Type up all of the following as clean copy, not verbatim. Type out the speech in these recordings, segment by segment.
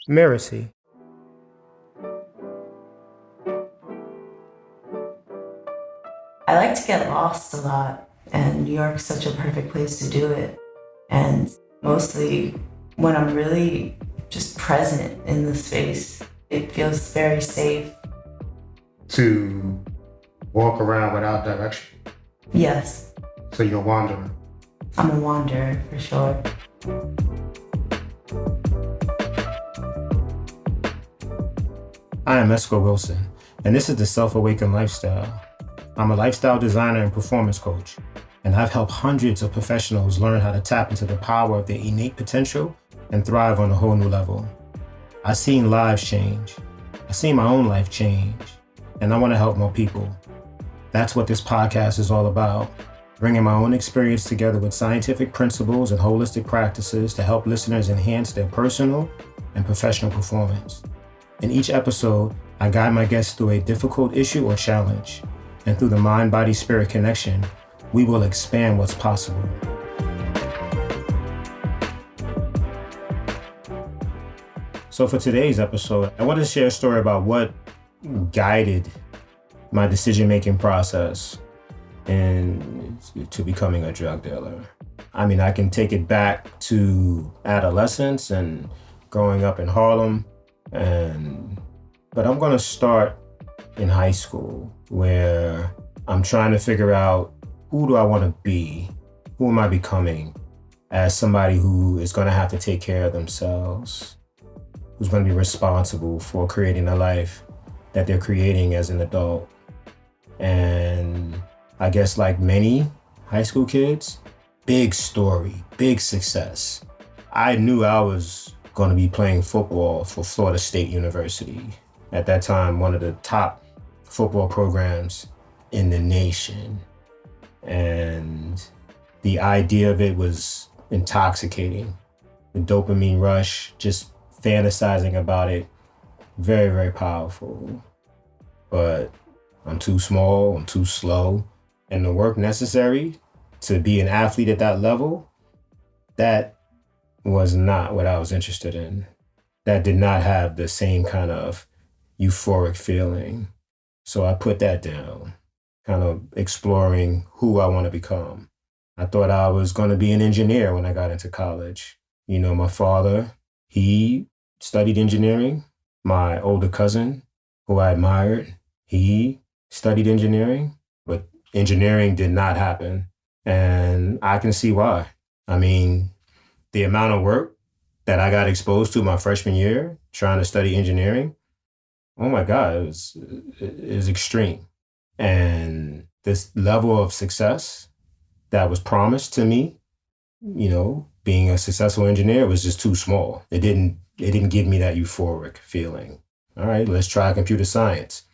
Mirasee. I like to get lost a lot, and New York's such a perfect place to do it. And mostly when I'm really just present in the space, it feels very safe. To walk around without direction. Yes, So you're wandering. I'm a wanderer for sure. I am Esco Wilson, and this is the Self-Awakened Lifestyle. I'm a lifestyle designer and performance coach, and I've helped hundreds of professionals learn how to tap into the power of their innate potential and thrive on a whole new level. I've seen lives change. I've seen my own life change, and I want to help more people. That's what this podcast is all about, bringing my own experience together with scientific principles and holistic practices to help listeners enhance their personal and professional performance. In each episode, I guide my guests through a difficult issue or challenge, and through the mind-body-spirit connection, we will expand what's possible. So for today's episode, I want to share a story about what guided my decision-making process to becoming a drug dealer. I mean, I can take it back to adolescence and growing up in Harlem, but I'm going to start in high school, where I'm trying to figure out, who do I want to be? Who am I becoming as somebody who is going to have to take care of themselves, who's going to be responsible for creating the life that they're creating as an adult? And I guess like many high school kids, big story, big success. I knew I was going to be playing football for Florida State University. At that time, one of the top football programs in the nation. And the idea of it was intoxicating. The dopamine rush, just fantasizing about it, very, very powerful. But I'm too small, I'm too slow. And the work necessary to be an athlete at that level, that was not what I was interested in. That did not have the same kind of euphoric feeling. So I put that down, kind of exploring who I want to become. I thought I was going to be an engineer when I got into college. You know, my father, he studied engineering. My older cousin, who I admired, he studied engineering, but engineering did not happen. And I can see why. I mean, the amount of work that I got exposed to my freshman year trying to study engineering, oh my God, it was extreme. And this level of success that was promised to me, you know, being a successful engineer, was just too small. It didn't give me that euphoric feeling. All right, let's try computer science.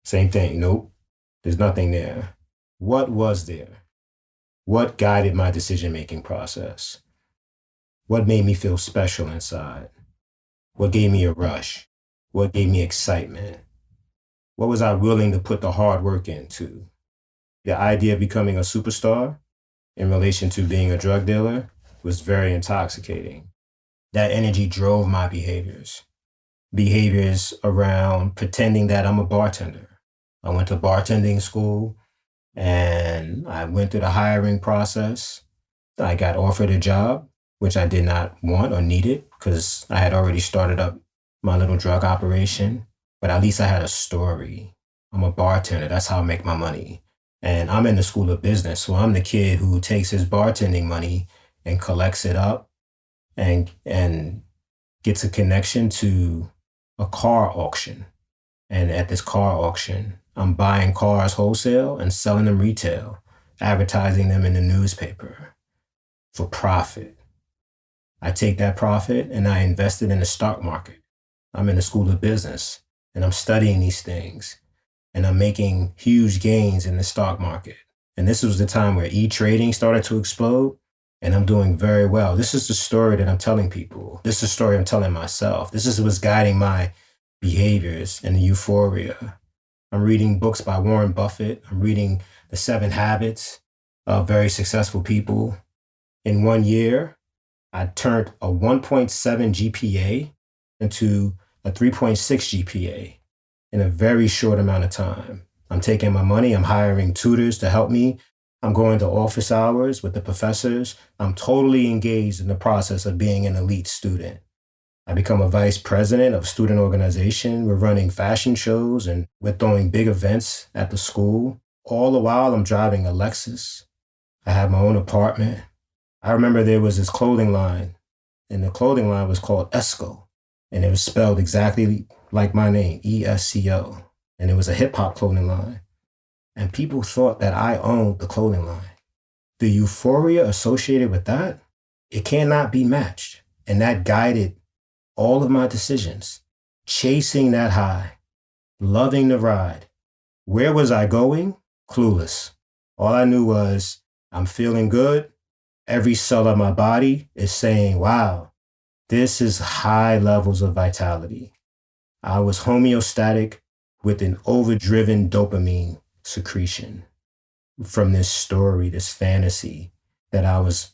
Same thing. Nope, there's nothing there. What was there? What guided my decision-making process? What made me feel special inside? What gave me a rush? What gave me excitement? What was I willing to put the hard work into? The idea of becoming a superstar in relation to being a drug dealer was very intoxicating. That energy drove my behaviors. Behaviors around pretending that I'm a bartender. I went to bartending school and I went through the hiring process. I got offered a job, which I did not want or needed because I had already started up my little drug operation, but at least I had a story. I'm a bartender. That's how I make my money. And I'm in the school of business. So I'm the kid who takes his bartending money and collects it up and gets a connection to a car auction. And at this car auction, I'm buying cars wholesale and selling them retail, advertising them in the newspaper for profit. I take that profit and I invest it in the stock market. I'm in the school of business and I'm studying these things and I'm making huge gains in the stock market. And this was the time where e-trading started to explode and I'm doing very well. This is the story that I'm telling people. This is the story I'm telling myself. This is what's guiding my behaviors and the euphoria. I'm reading books by Warren Buffett. I'm reading The 7 Habits of Very Successful People. In 1 year, I turned a 1.7 GPA into a 3.6 GPA in a very short amount of time. I'm taking my money, I'm hiring tutors to help me. I'm going to office hours with the professors. I'm totally engaged in the process of being an elite student. I become a vice president of student organization. We're running fashion shows and we're throwing big events at the school. All the while, I'm driving a Lexus. I have my own apartment. I remember there was this clothing line, and the clothing line was called Esco, and it was spelled exactly like my name, ESCO, and it was a hip hop clothing line. And people thought that I owned the clothing line. The euphoria associated with that, it cannot be matched. And that guided all of my decisions, chasing that high, loving the ride. Where was I going? Clueless. All I knew was I'm feeling good. Every cell of my body is saying, wow, this is high levels of vitality. I was homeostatic with an overdriven dopamine secretion from this story, this fantasy that I was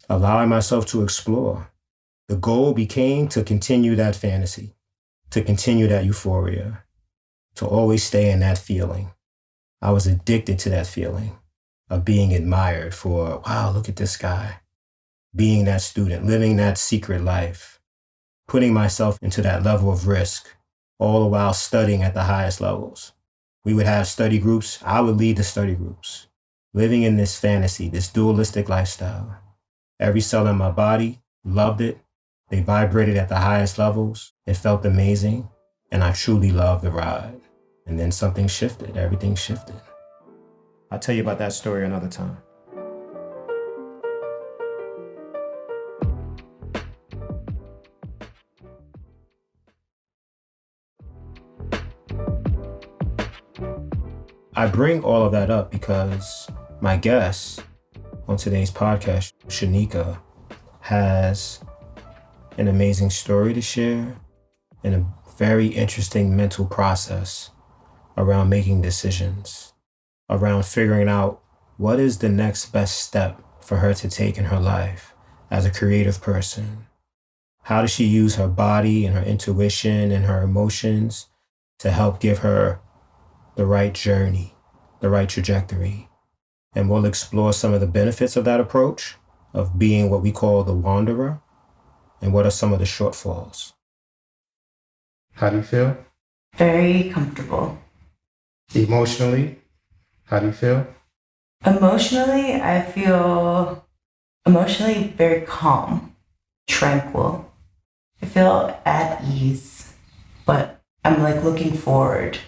allowing myself to explore. The goal became to continue that fantasy, to continue that euphoria, to always stay in that feeling. I was addicted to that feeling of being admired for, wow, look at this guy, being that student, living that secret life, putting myself into that level of risk, all the while studying at the highest levels. We would have study groups. I would lead the study groups, living in this fantasy, this dualistic lifestyle. Every cell in my body loved it. They vibrated at the highest levels. It felt amazing. And I truly loved the ride. And then something shifted. Everything shifted. I'll tell you about that story another time. I bring all of that up because my guest on today's podcast, Shaneeka, has an amazing story to share and a very interesting mental process around making decisions, around figuring out what is the next best step for her to take in her life as a creative person. How does she use her body and her intuition and her emotions to help give her the right journey, the right trajectory? And we'll explore some of the benefits of that approach, of being what we call the wanderer, and what are some of the shortfalls. How do you feel? Very comfortable. Emotionally, how do you feel? Emotionally, I feel emotionally very calm, tranquil. I feel at ease, but I'm like looking forward.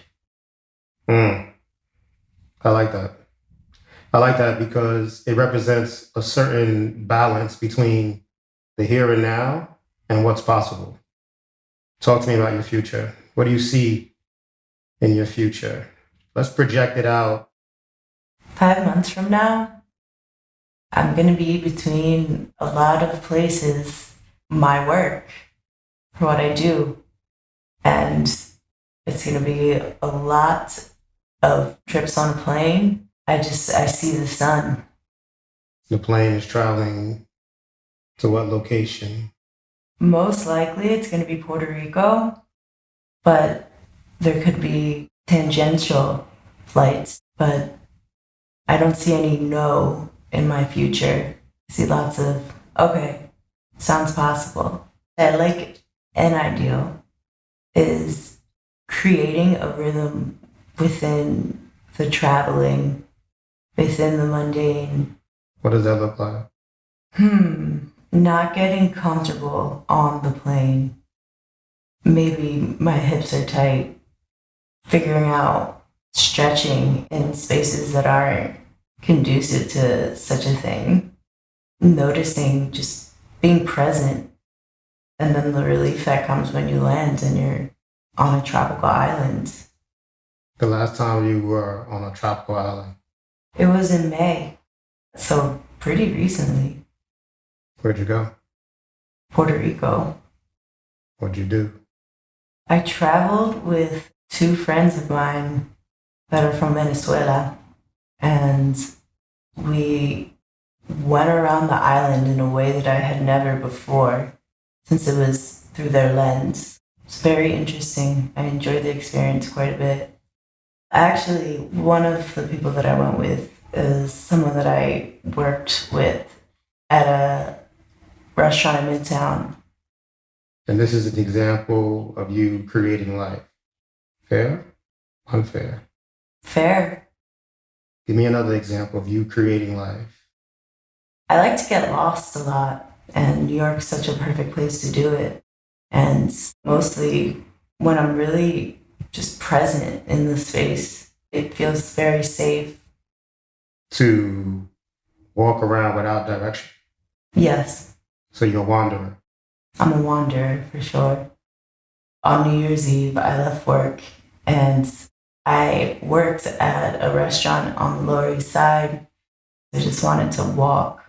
I like that. I like that because it represents a certain balance between the here and now and what's possible. Talk to me about your future. What do you see in your future? Let's project it out. 5 months from now, I'm going to be between a lot of places, my work, for what I do. And it's going to be a lot of trips on a plane. I see the sun. The plane is traveling to what location? Most likely it's going to be Puerto Rico, but there could be tangential flights, but I don't see any no in my future. I see lots of, okay, sounds possible. I like an ideal is creating a rhythm within the traveling, within the mundane. What does that look like? Not getting comfortable on the plane. Maybe my hips are tight. Figuring out stretching in spaces that aren't conducive to such a thing. Noticing, just being present. And then the relief that comes when you land and you're on a tropical island. The last time you were on a tropical island? It was in May, so pretty recently. Where'd you go? Puerto Rico. What'd you do? I traveled with 2 friends of mine that are from Venezuela, and we went around the island in a way that I had never before, since it was through their lens. It's very interesting. I enjoyed the experience quite a bit. Actually, one of the people that I went with is someone that I worked with at a restaurant in Midtown. And this is an example of you creating life. Fair? Unfair? Fair. Give me another example of you creating life. I like to get lost a lot, and New York's such a perfect place to do it. And mostly when I'm really just present in the space, it feels very safe. To walk around without direction. Yes, So you're a wanderer. I'm a wanderer for sure. On New Year's Eve, I left work and I worked at a restaurant on the Lower East Side. I just wanted to walk.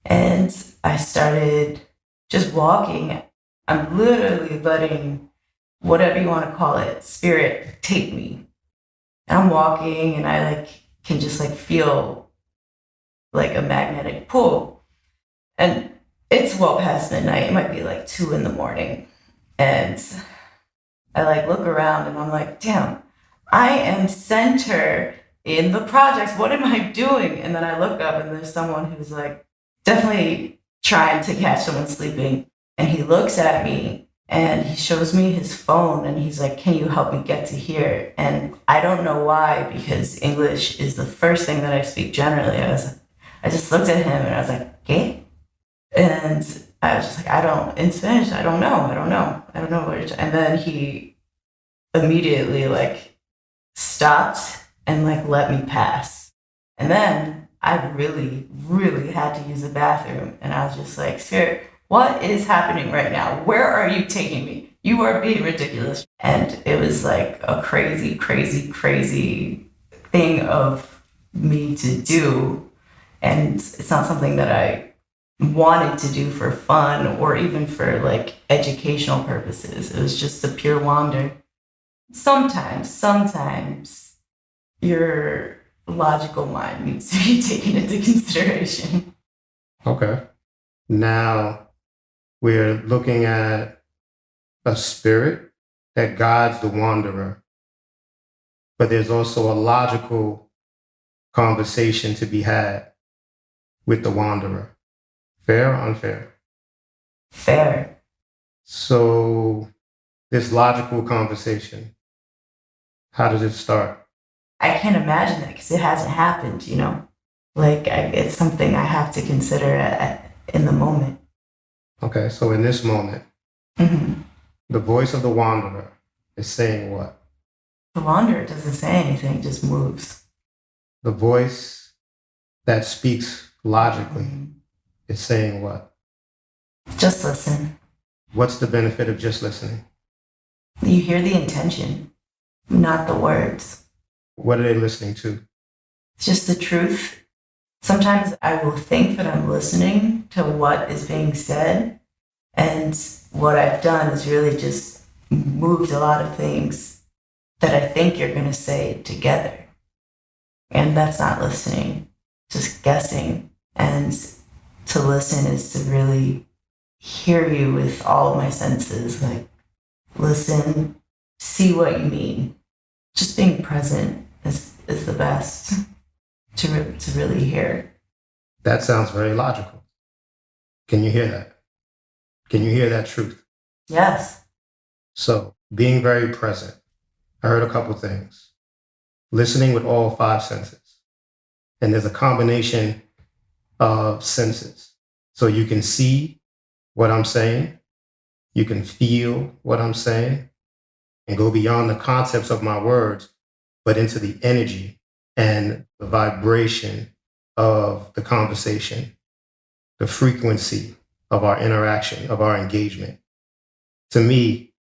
And I started just walking. I'm literally letting whatever you want to call it, spirit, take me. And I'm walking and I can just feel like a magnetic pull. And it's well past midnight. It might be 2 a.m. And I look around and I'm like, damn, I am center in the projects. What am I doing? And then I look up and there's someone who's definitely trying to catch someone sleeping. And he looks at me and he shows me his phone and he's like, can you help me get to here? And I don't know why, because English is the first thing that I speak generally. I just looked at him and I was like, ¿qué? And I was just in Spanish, I don't know what you're and then he immediately stopped and let me pass. And then I really, really had to use the bathroom. And I was just like, Spirit, what is happening right now? Where are you taking me? You are being ridiculous. And it was a crazy, crazy, crazy thing of me to do. And it's not something that I wanted to do for fun or even for educational purposes. It was just a pure wander. Sometimes your logical mind needs to be taken into consideration. Okay. Now we're looking at a spirit that guides the wanderer, but there's also a logical conversation to be had with the wanderer. Fair or unfair? Fair. So this logical conversation, how does it start? I can't imagine that because it hasn't happened, it's something I have to consider in the moment. Okay, so in this moment, Mm-hmm. the voice of the wanderer is saying what? The wanderer doesn't say anything, it just moves. The voice that speaks logically is saying what? Just listen. What's the benefit of just listening? You hear the intention, not the words. What are they listening to? It's just the truth. Sometimes I will think that I'm listening to what is being said, and what I've done is really just moved a lot of things that I think you're going to say together. And that's not listening, just guessing. And to listen is to really hear you with all of my senses, listen, see what you mean. Just being present is the best to really hear. That sounds very logical. Can you hear that? Can you hear that truth? Yes. So being very present, I heard a couple things. Listening with all 5 senses. And there's a combination of senses. So you can see what I'm saying, you can feel what I'm saying, and go beyond the concepts of my words, but into the energy and the vibration of the conversation, the frequency of our interaction, of our engagement. To me,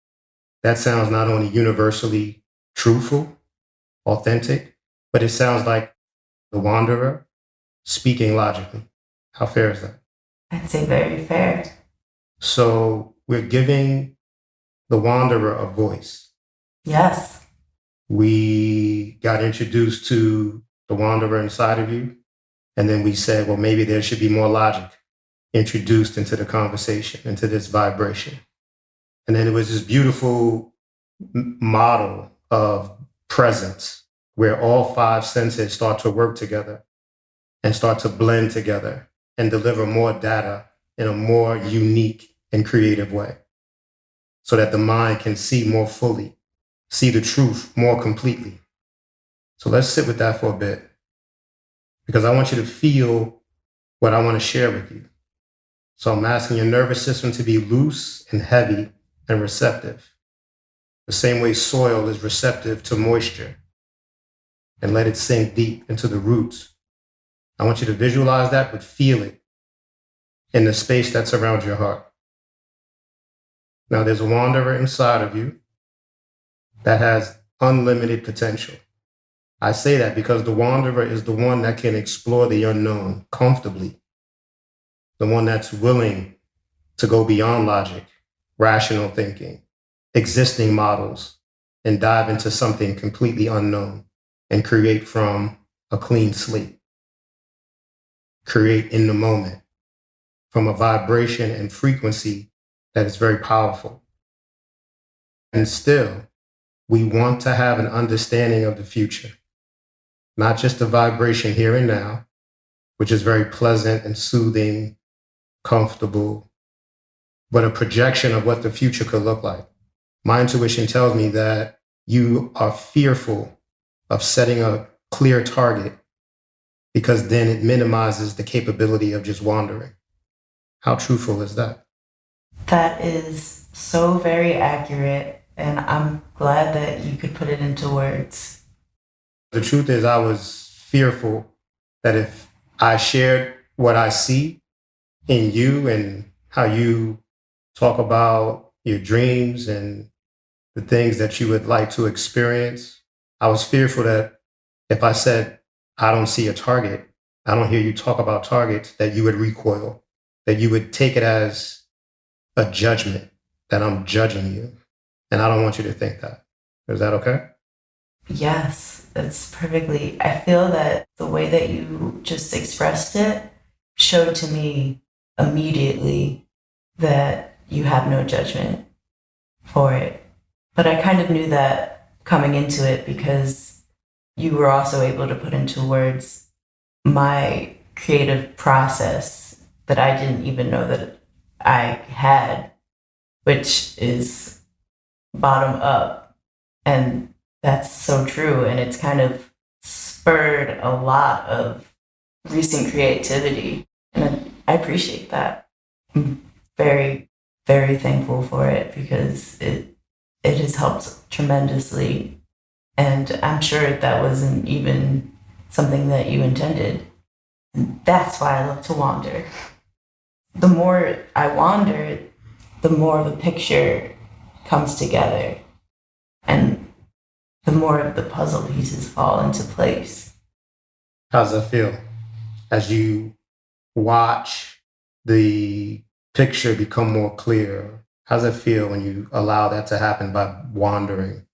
that sounds not only universally truthful, authentic, but it sounds like the wanderer speaking logically. How fair is that? I'd say very fair. So we're giving the wanderer a voice. Yes. We got introduced to the wanderer inside of you, and then we said, well, maybe there should be more logic introduced into the conversation, into this vibration. And then it was this beautiful model of presence where all five senses start to work together and start to blend together and deliver more data in a more unique and creative way so that the mind can see more fully, see the truth more completely. So let's sit with that for a bit because I want you to feel what I want to share with you. So I'm asking your nervous system to be loose and heavy and receptive, the same way soil is receptive to moisture, and let it sink deep into the roots. I want you to visualize that, but feel it in the space that's around your heart. Now, there's a wanderer inside of you that has unlimited potential. I say that because the wanderer is the one that can explore the unknown comfortably, the one that's willing to go beyond logic, rational thinking, existing models, and dive into something completely unknown and create from a clean slate. Create in the moment from a vibration and frequency that is very powerful. And still, we want to have an understanding of the future, not just a vibration here and now, which is very pleasant and soothing, comfortable, but a projection of what the future could look like. My intuition tells me that you are fearful of setting a clear target because then it minimizes the capability of just wandering. How truthful is that? That is so very accurate, and I'm glad that you could put it into words. The truth is, I was fearful that if I shared what I see in you and how you talk about your dreams and the things that you would like to experience, I was fearful that if I said, I don't see a target, I don't hear you talk about targets, that you would recoil, that you would take it as a judgment, that I'm judging you. And I don't want you to think that. Is that okay? Yes, that's perfectly. I feel that the way that you just expressed it showed to me immediately that you have no judgment for it. But I kind of knew that coming into it because you were also able to put into words my creative process that I didn't even know that I had, which is bottom up. And that's so true. And it's kind of spurred a lot of recent creativity. And I appreciate that. I'm very, very thankful for it because it has helped tremendously. And I'm sure that wasn't even something that you intended. And that's why I love to wander. The more I wander, the more of a picture comes together. And the more of the puzzle pieces fall into place. How's that feel as you watch the picture become more clear? How's it feel when you allow that to happen by wandering?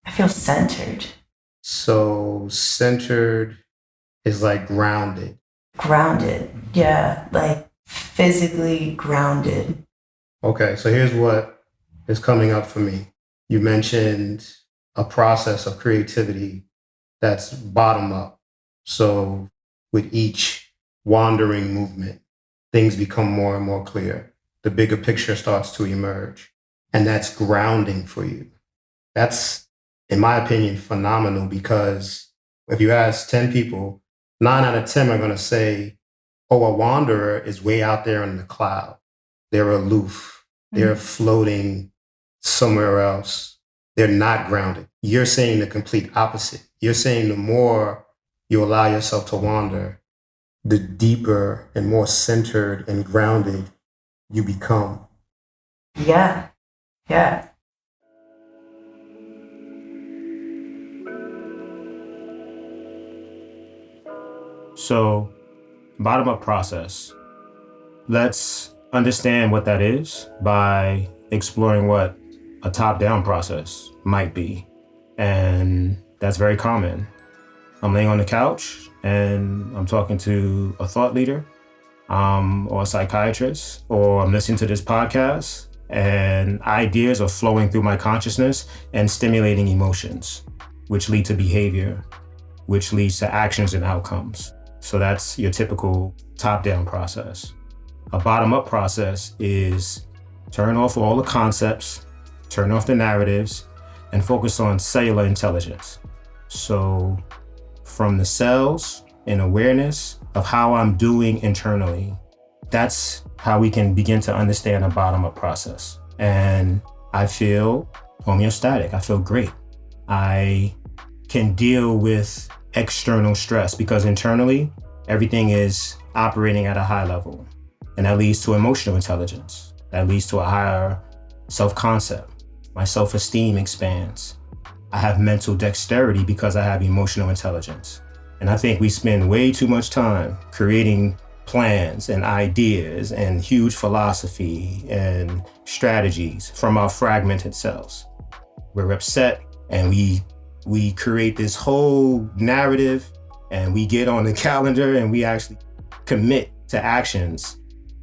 I feel centered. So centered is like grounded. Grounded, yeah, like physically grounded. Okay, so here's what is coming up for me. You mentioned a process of creativity that's bottom up. So with each wandering movement, things become more and more clear. The bigger picture starts to emerge. And that's grounding for you. That's, in my opinion, phenomenal because if you ask 10 people, 9 out of 10 are going to say, oh, a wanderer is way out there in the cloud. They're aloof. They're floating somewhere else. They're not grounded. You're saying the complete opposite. You're saying the more you allow yourself to wander, the deeper and more centered and grounded you become. Yeah. So, bottom up process. Let's understand what that is by exploring what a top down process might be. And that's very common. I'm laying on the couch and I'm talking to a thought leader or a psychiatrist, or I'm listening to this podcast and ideas are flowing through my consciousness and stimulating emotions, which lead to behavior, which leads to actions and outcomes. So that's your typical top-down process. A bottom-up process is turn off all the concepts, turn off the narratives, and focus on cellular intelligence. So from the cells and awareness of how I'm doing internally, that's how we can begin to understand a bottom-up process. And I feel homeostatic. I feel great. I can deal with external stress because internally, everything is operating at a high level. And that leads to emotional intelligence. That leads to a higher self-concept. My self-esteem expands. I have mental dexterity because I have emotional intelligence. And I think we spend way too much time creating plans and ideas and huge philosophy and strategies from our fragmented selves. We're upset and we create this whole narrative and we get on the calendar and we actually commit to actions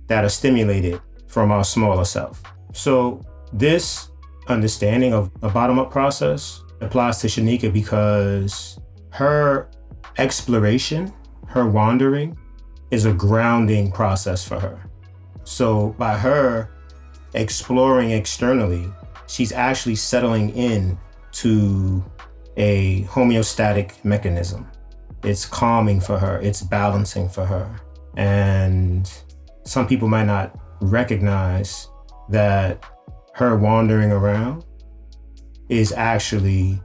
that are stimulated from our smaller self. So this understanding of a bottom-up process applies to Shaneeka because her exploration, her wandering, is a grounding process for her. So by her exploring externally, she's actually settling in to a homeostatic mechanism. It's calming for her, it's balancing for her. And some people might not recognize that her wandering around is actually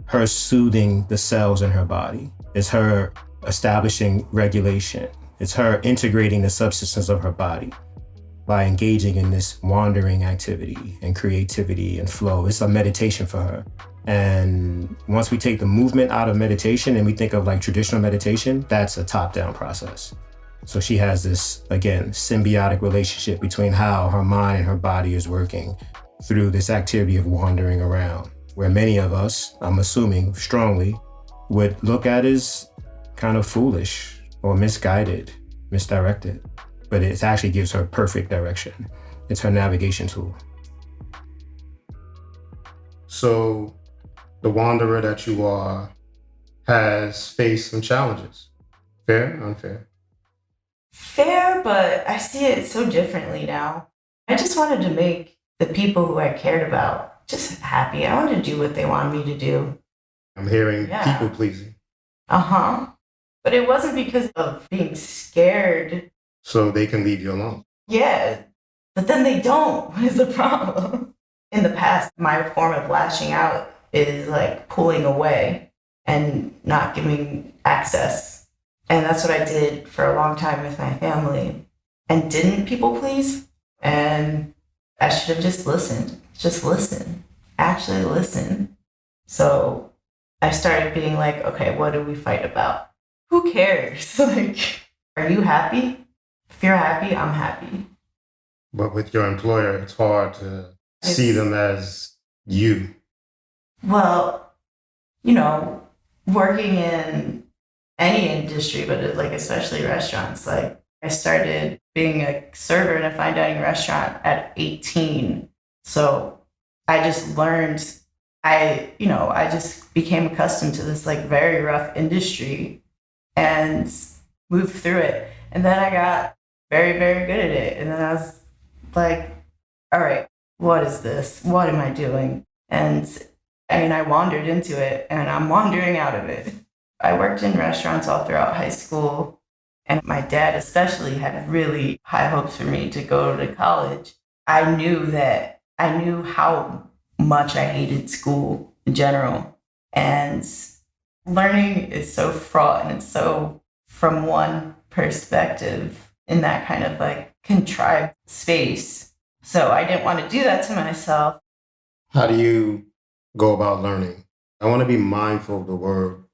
her soothing the cells in her body. It's her establishing regulation. It's her integrating the subsystems of her body by engaging in this wandering activity and creativity and flow. It's a meditation for her. And once we take the movement out of meditation and we think of like traditional meditation, that's a top-down process. So she has this, again, symbiotic relationship between how her mind and her body is working through this activity of wandering around, where many of us, I'm assuming strongly, would look at as kind of foolish or misguided, misdirected. But it actually gives her perfect direction. It's her navigation tool. So the wanderer that you are has faced some challenges. Fair, unfair? Fair, but I see it so differently now. I just wanted to make the people who I cared about just happy. I wanted to do what they wanted me to do. I'm hearing people pleasing. Uh-huh. But it wasn't because of being scared. So they can leave you alone. Yeah, but then they don't, is the problem. In the past, my form of lashing out is like pulling away and not giving access. And that's what I did for a long time with my family. And didn't people please? And I should have just listened. Just listen. Actually listen. So I started being like, okay, what do we fight about? Who cares? Like, are you happy? If you're happy, I'm happy. But with your employer, it's hard to see them as you. Well, you know, working in any industry, but like especially restaurants, like I started being a server in a fine dining restaurant at 18. So I just learned, I just became accustomed to this like very rough industry and moved through it. And then I got very, very good at it. And then I was like, all right, what is this? What am I doing? And I mean, I wandered into it and I'm wandering out of it. I worked in restaurants all throughout high school, and my dad especially had really high hopes for me to go to college. I knew how much I hated school in general. And learning is so fraught and it's so from one perspective in that kind of like contrived space. So I didn't want to do that to myself. How do you go about learning? I want to be mindful of the word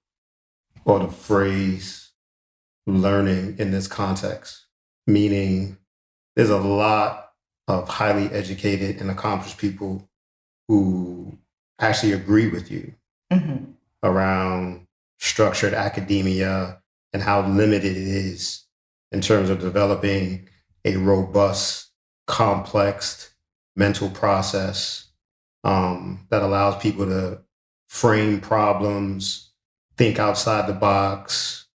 or the phrase learning in this context, meaning there's a lot of highly educated and accomplished people who actually agree with you around structured academia and how limited it is in terms of developing a robust, complex, mental process that allows people to frame problems, think outside the box,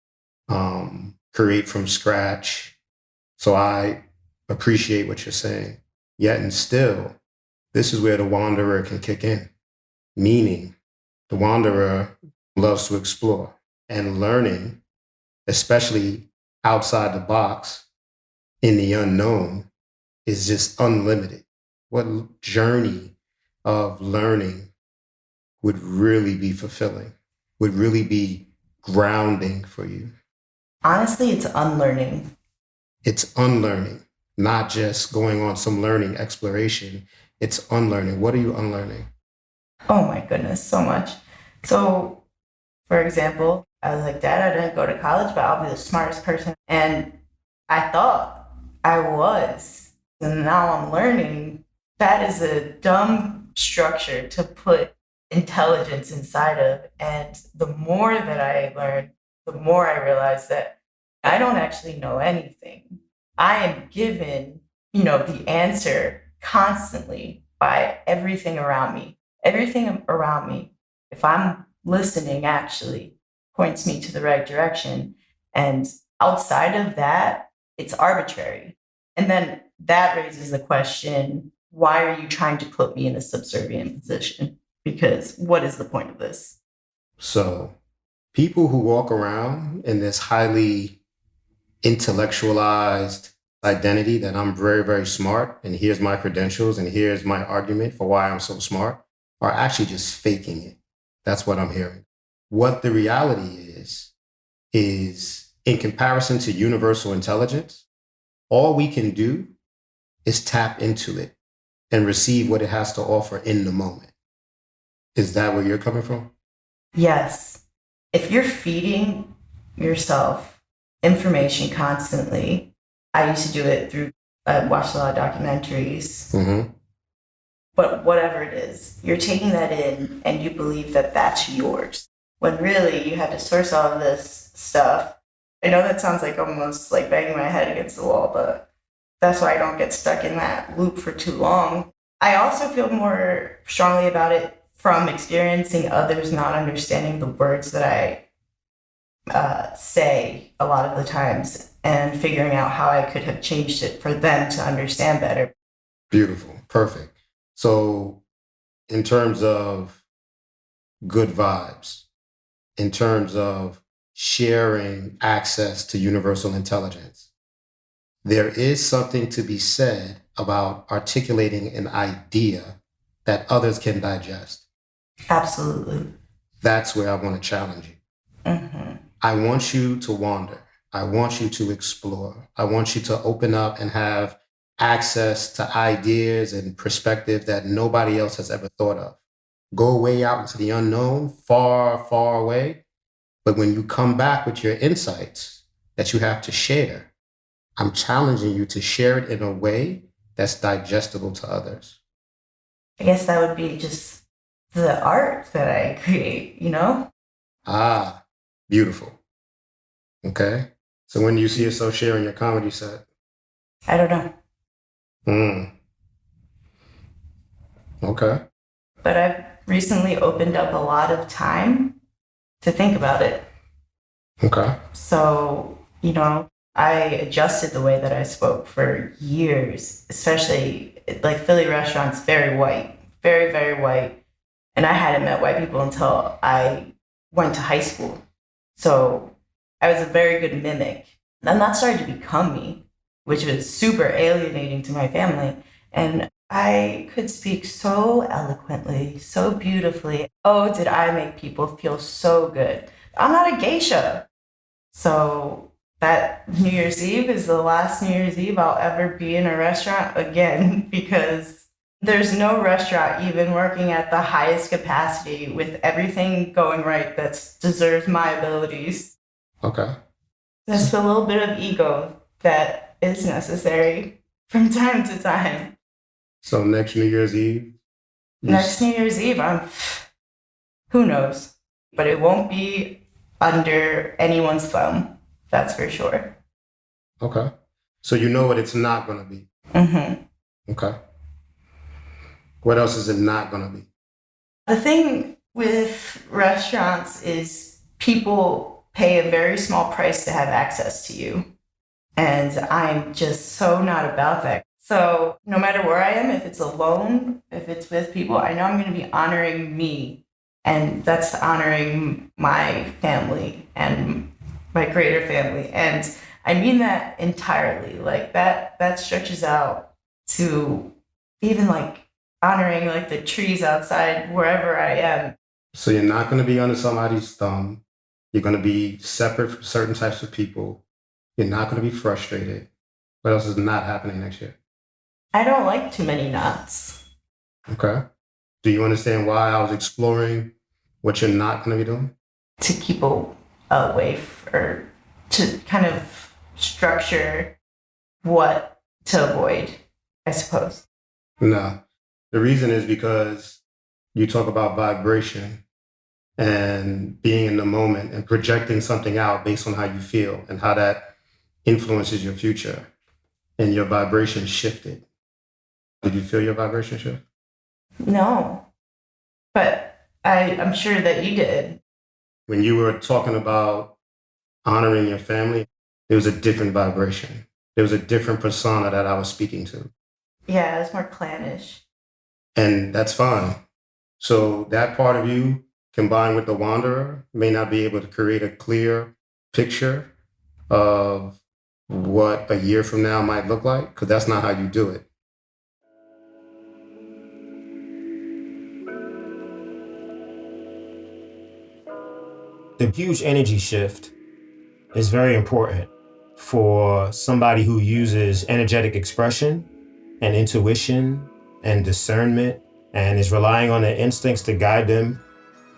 create from scratch. So I appreciate what you're saying. Yet and still, this is where the wanderer can kick in. Meaning, the wanderer loves to explore, and learning, especially outside the box, in the unknown, is just unlimited. What journey of learning would really be fulfilling, would really be grounding for you? Honestly, it's unlearning. It's unlearning, not just going on some learning exploration. It's unlearning. What are you unlearning? Oh my goodness, so much. So, for example, I was like, Dad, I didn't go to college, but I'll be the smartest person. And I thought I was. And now I'm learning that is a dumb structure to put intelligence inside of. And the more that I learn, the more I realize that I don't actually know anything. I am given, the answer constantly by everything around me. Everything around me, if I'm listening, actually points me to the right direction. And outside of that, it's arbitrary. And then that raises the question, why are you trying to put me in a subservient position? Because what is the point of this? So, people who walk around in this highly intellectualized identity that I'm very, very smart, and here's my credentials, and here's my argument for why I'm so smart, are actually just faking it. That's what I'm hearing. What the reality is in comparison to universal intelligence, all we can do is tap into it and receive what it has to offer in the moment. Is that where you're coming from? Yes. If you're feeding yourself information constantly, I used to do it through, I watched a lot of documentaries. Mm-hmm. But whatever it is, you're taking that in and you believe that that's yours. When really you had to source all of this stuff. I know that sounds like almost like banging my head against the wall, but that's why I don't get stuck in that loop for too long. I also feel more strongly about it from experiencing others not understanding the words that I say a lot of the times and figuring out how I could have changed it for them to understand better. Beautiful. Perfect. So in terms of good vibes, in terms of sharing access to universal intelligence, there is something to be said about articulating an idea that others can digest. Absolutely. That's where I want to challenge you. Mm-hmm. I want you to wander. I want you to explore. I want you to open up and have access to ideas and perspective that nobody else has ever thought of. Go way out into the unknown, far, far away. But when you come back with your insights that you have to share, I'm challenging you to share it in a way that's digestible to others. I guess that would be just the art that I create, Ah, beautiful. Okay. So when do you see yourself sharing your comedy set? I don't know. Okay. But I've recently opened up a lot of time to think about it. Okay. So, I adjusted the way that I spoke for years, especially like Philly restaurants, very white, very, very white. And I hadn't met white people until I went to high school. So I was a very good mimic. And that started to become me, which was super alienating to my family. And I could speak so eloquently, so beautifully. Oh, did I make people feel so good? I'm not a geisha. So that New Year's Eve is the last New Year's Eve I'll ever be in a restaurant again, because there's no restaurant even working at the highest capacity with everything going right that deserves my abilities. Okay. There's a little bit of ego that is necessary from time to time. So next New Year's Eve? Next New Year's Eve, who knows? But it won't be under anyone's thumb. That's for sure. Okay. So you know what it's not going to be? Mm-hmm. Okay. What else is it not going to be? The thing with restaurants is people pay a very small price to have access to you. And I'm just so not about that. So no matter where I am, if it's alone, if it's with people, I know I'm going to be honoring me. And that's honoring my family and my greater family. And I mean that entirely. Like that stretches out to even like honoring like the trees outside wherever I am. So you're not going to be under somebody's thumb. You're going to be separate from certain types of people. You're not going to be frustrated. What else is not happening next year? I don't like too many knots. Okay. Do you understand why I was exploring what you're not going to be doing? To keep away or to kind of structure what to avoid, I suppose. No. The reason is because you talk about vibration and being in the moment and projecting something out based on how you feel and how that influences your future. And your vibration shifted. Did you feel your vibration shift? No, but I'm sure that you did. When you were talking about honoring your family, there was a different vibration. There was a different persona that I was speaking to. Yeah, it was more clannish. And that's fine. So that part of you combined with the wanderer may not be able to create a clear picture of what a year from now might look like, because that's not how you do it. The huge energy shift is very important for somebody who uses energetic expression and intuition and discernment and is relying on their instincts to guide them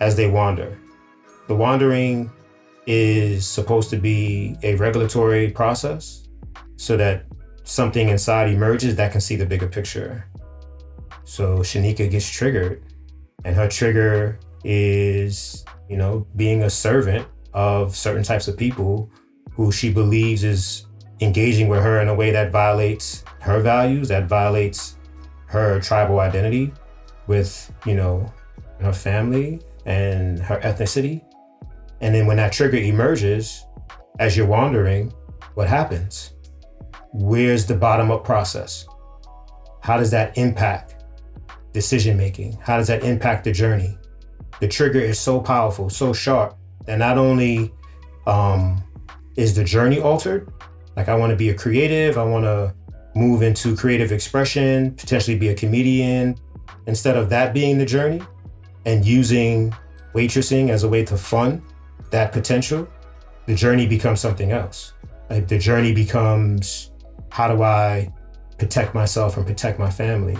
as they wander. The wandering is supposed to be a regulatory process so that something inside emerges that can see the bigger picture. So Shaneeka gets triggered, and her trigger is, being a servant of certain types of people who she believes is engaging with her in a way that violates her values, that violates her tribal identity with, her family and her ethnicity. And then when that trigger emerges, as you're wandering, what happens? Where's the bottom-up process? How does that impact decision-making? How does that impact the journey? The trigger is so powerful, so sharp, that not only is the journey altered, like I want to be a creative, I want to move into creative expression, potentially be a comedian. Instead of that being the journey and using waitressing as a way to fund that potential, the journey becomes something else. Like the journey becomes, how do I protect myself and protect my family?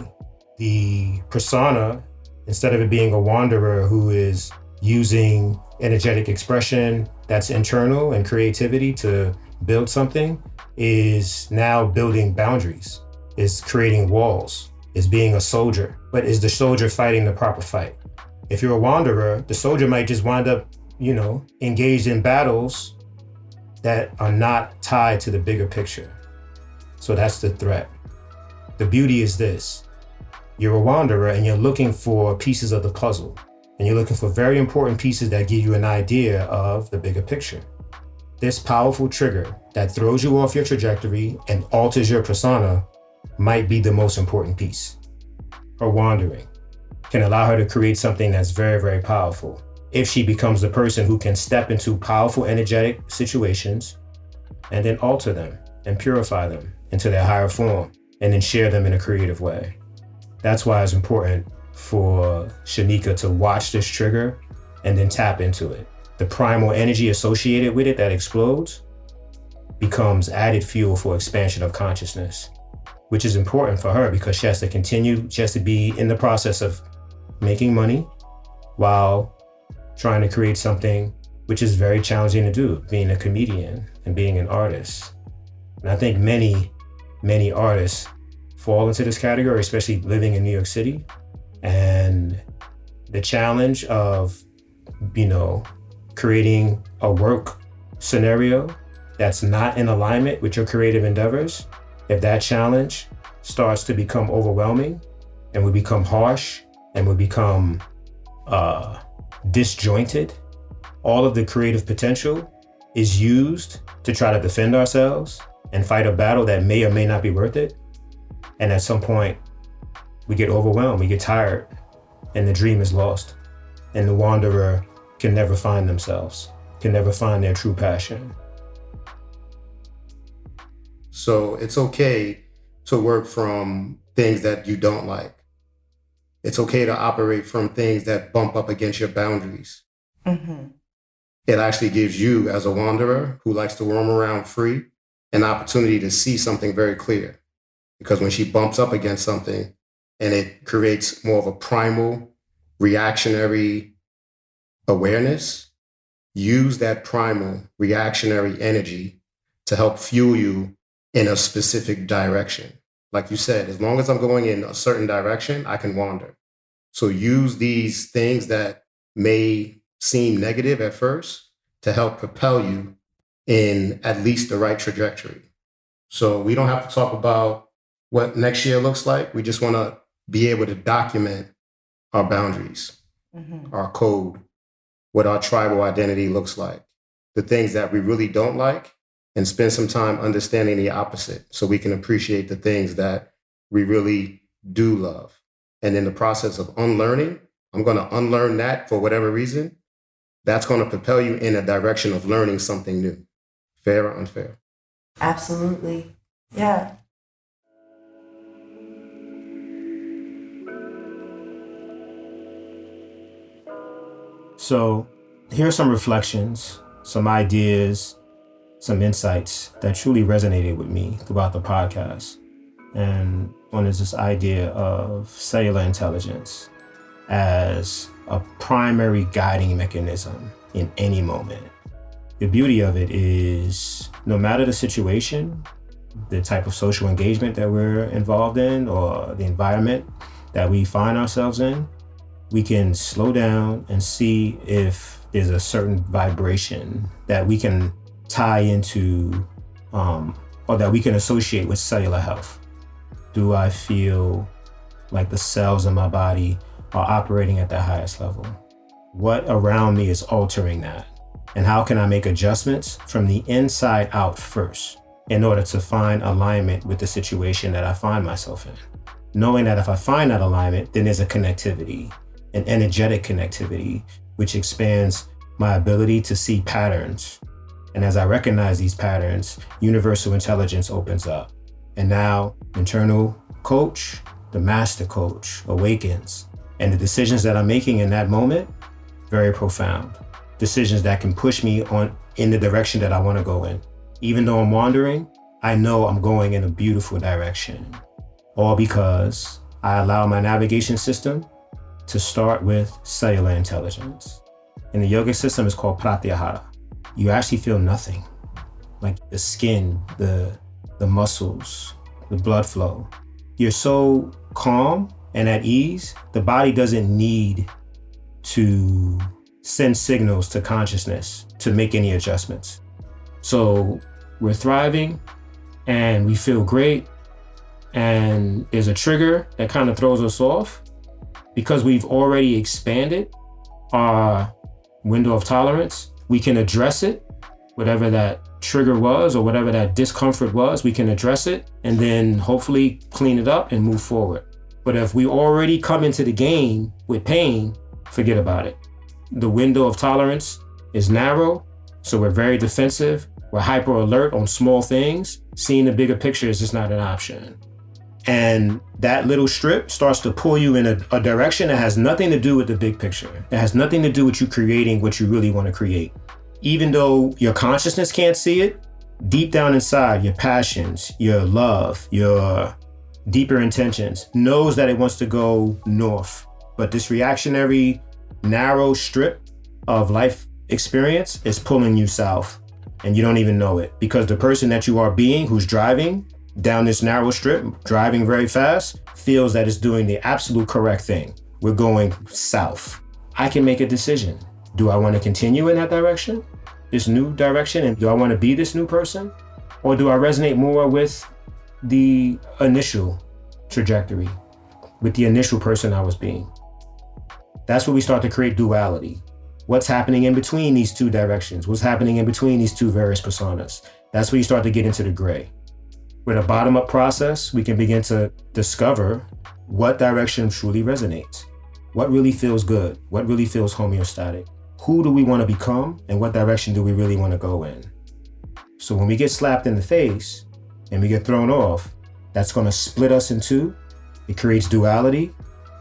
The persona, instead of it being a wanderer who is using energetic expression that's internal and creativity to build something, is now building boundaries, is creating walls, is being a soldier. But is the soldier fighting the proper fight? If you're a wanderer, the soldier might just wind up, engaged in battles that are not tied to the bigger picture. So that's the threat. The beauty is this. You're a wanderer and you're looking for pieces of the puzzle. And you're looking for very important pieces that give you an idea of the bigger picture. This powerful trigger that throws you off your trajectory and alters your persona might be the most important piece. Her wandering can allow her to create something that's very, very powerful. If she becomes the person who can step into powerful, energetic situations and then alter them and purify them into their higher form and then share them in a creative way. That's why it's important for Shaneeka to watch this trigger and then tap into it. The primal energy associated with it that explodes becomes added fuel for expansion of consciousness, which is important for her because she has to be in the process of making money while trying to create something which is very challenging to do, being a comedian and being an artist. And I think many, many artists fall into this category, especially living in New York City. And the challenge of, creating a work scenario that's not in alignment with your creative endeavors, if that challenge starts to become overwhelming, and we become harsh and we become disjointed, all of the creative potential is used to try to defend ourselves and fight a battle that may or may not be worth it. And at some point, we get overwhelmed, we get tired, and the dream is lost. And the wanderer can never find themselves, can never find their true passion. So it's okay to work from things that you don't like. It's okay to operate from things that bump up against your boundaries. Mm-hmm. It actually gives you, as a wanderer who likes to roam around free, an opportunity to see something very clear. Because when she bumps up against something and it creates more of a primal, reactionary awareness, use that primal, reactionary energy to help fuel you in a specific direction. Like you said, as long as I'm going in a certain direction, I can wander. So use these things that may seem negative at first to help propel you in at least the right trajectory. So we don't have to talk about what next year looks like. We just want to be able to document our boundaries, our code, what our tribal identity looks like, the things that we really don't like, and spend some time understanding the opposite so we can appreciate the things that we really do love. And in the process of unlearning, I'm going to unlearn that for whatever reason. That's going to propel you in a direction of learning something new. Fair or unfair? Absolutely. Yeah. So here are some reflections, some ideas, some insights that truly resonated with me throughout the podcast. And one is this idea of cellular intelligence as a primary guiding mechanism in any moment. The beauty of it is no matter the situation, the type of social engagement that we're involved in or the environment that we find ourselves in, we can slow down and see if there's a certain vibration that we can tie into or that we can associate with cellular health. Do I feel like the cells in my body are operating at the highest level? What around me is altering that? And how can I make adjustments from the inside out first in order to find alignment with the situation that I find myself in? Knowing that if I find that alignment, then there's a connectivity, an energetic connectivity, which expands my ability to see patterns. And as I recognize these patterns, universal intelligence opens up. And now, internal coach, the master coach, awakens. And the decisions that I'm making in that moment, very profound. Decisions that can push me on in the direction that I want to go in. Even though I'm wandering, I know I'm going in a beautiful direction. All because I allow my navigation system to start with cellular intelligence. In the yogic system, it's called pratyahara. You actually feel nothing, like the skin, the muscles, the blood flow. You're so calm and at ease, the body doesn't need to send signals to consciousness to make any adjustments. So we're thriving and we feel great, and there's a trigger that kind of throws us off. Because we've already expanded our window of tolerance, we can address it, whatever that trigger was or whatever that discomfort was, we can address it and then hopefully clean it up and move forward. But if we already come into the game with pain, forget about it. The window of tolerance is narrow, so we're very defensive. We're hyper alert on small things. Seeing the bigger picture is just not an option. And that little strip starts to pull you in a direction that has nothing to do with the big picture. It has nothing to do with you creating what you really want to create. Even though your consciousness can't see it, deep down inside, your passions, your love, your deeper intentions knows that it wants to go north. But this reactionary, narrow strip of life experience is pulling you south. And you don't even know it, because the person that you are being who's driving down this narrow strip, driving very fast, feels that it's doing the absolute correct thing. We're going south. I can make a decision. Do I want to continue in that direction, this new direction? And do I want to be this new person? Or do I resonate more with the initial trajectory? with the initial person I was being. That's where we start to create duality. What's happening in between these two directions? What's happening in between these two various personas? That's where you start to get into the gray. With a bottom-up process, we can begin to discover what direction truly resonates. What really feels good? What really feels homeostatic? Who do we want to become? And what direction do we really want to go in? So when we get slapped in the face and we get thrown off, that's going to split us in two. It creates duality.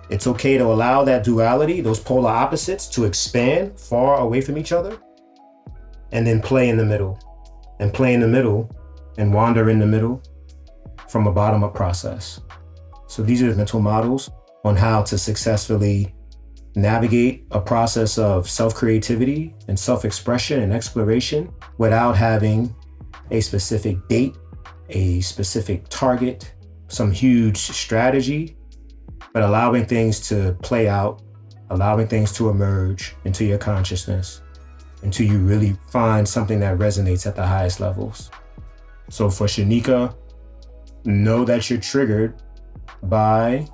It's okay to allow that duality, those polar opposites, to expand far away from each other, and then play in the middle, and play in the middle, and wander in the middle from a bottom-up process. So these are the mental models on how to successfully navigate a process of self-creativity and self-expression and exploration without having a specific date, a specific target, some huge strategy, but allowing things to play out, allowing things to emerge into your consciousness until you really find something that resonates at the highest levels. So for Shaneeka, know that you're triggered by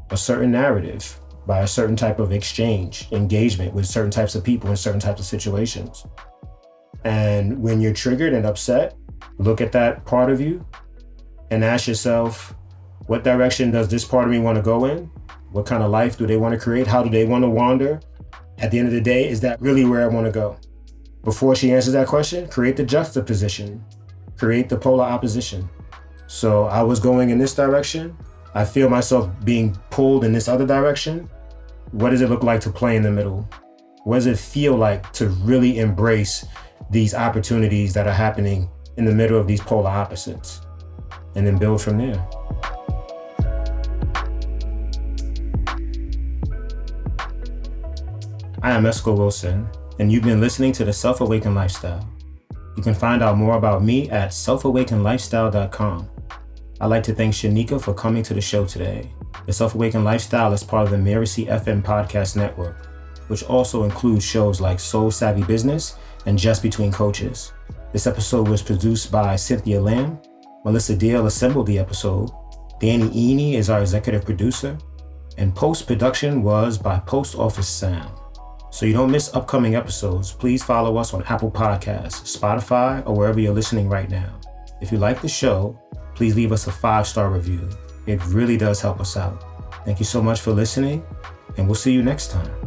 a certain narrative, by a certain type of exchange, engagement with certain types of people in certain types of situations. And when you're triggered and upset, look at that part of you and ask yourself, what direction does this part of me want to go in? What kind of life do they want to create? How do they want to wander? At the end of the day, is that really where I want to go? Before she answers that question, create the juxtaposition, create the polar opposition. So I was going in this direction. I feel myself being pulled in this other direction. What does it look like to play in the middle? What does it feel like to really embrace these opportunities that are happening in the middle of these polar opposites? And then build from there. I am Esco Wilson, and you've been listening to The Self-Awakened Lifestyle. You can find out more about me at selfawakenedlifestyle.com. I'd like to thank Shaneeka for coming to the show today. The Self-Awakened Lifestyle is part of the Mirasee FM podcast network, which also includes shows like Soul Savvy Business and Just Between Coaches. This episode was produced by Cynthia Lamb. Melissa Deal assembled the episode. Danny Eni is our executive producer, and post-production was by Post Office Sound. So you don't miss upcoming episodes, please follow us on Apple Podcasts, Spotify, or wherever you're listening right now. If you like the show, please leave us a 5-star review. It really does help us out. Thank you so much for listening, and we'll see you next time.